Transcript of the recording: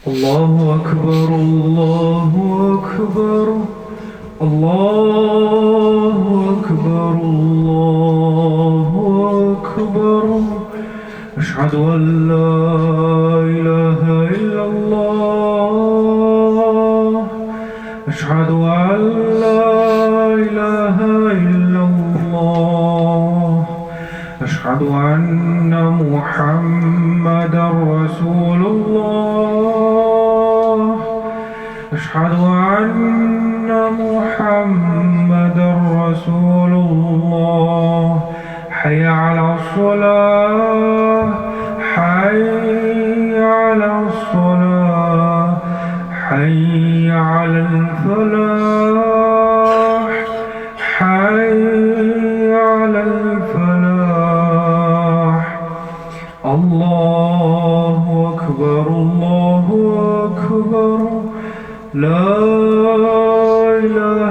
الله أكبر الله أكبر الله أكبر الله أكبر. أشهد أن لا إله إلا الله. أشهد أن لا إله إلا الله. أشهد أن محمدا رسول الله. أشهد أن محمدا رسول الله. حي على الصلاة حي على الصلاة حي على الفلاح حي على الفلاح. الله أكبر الله أكبر. لا إله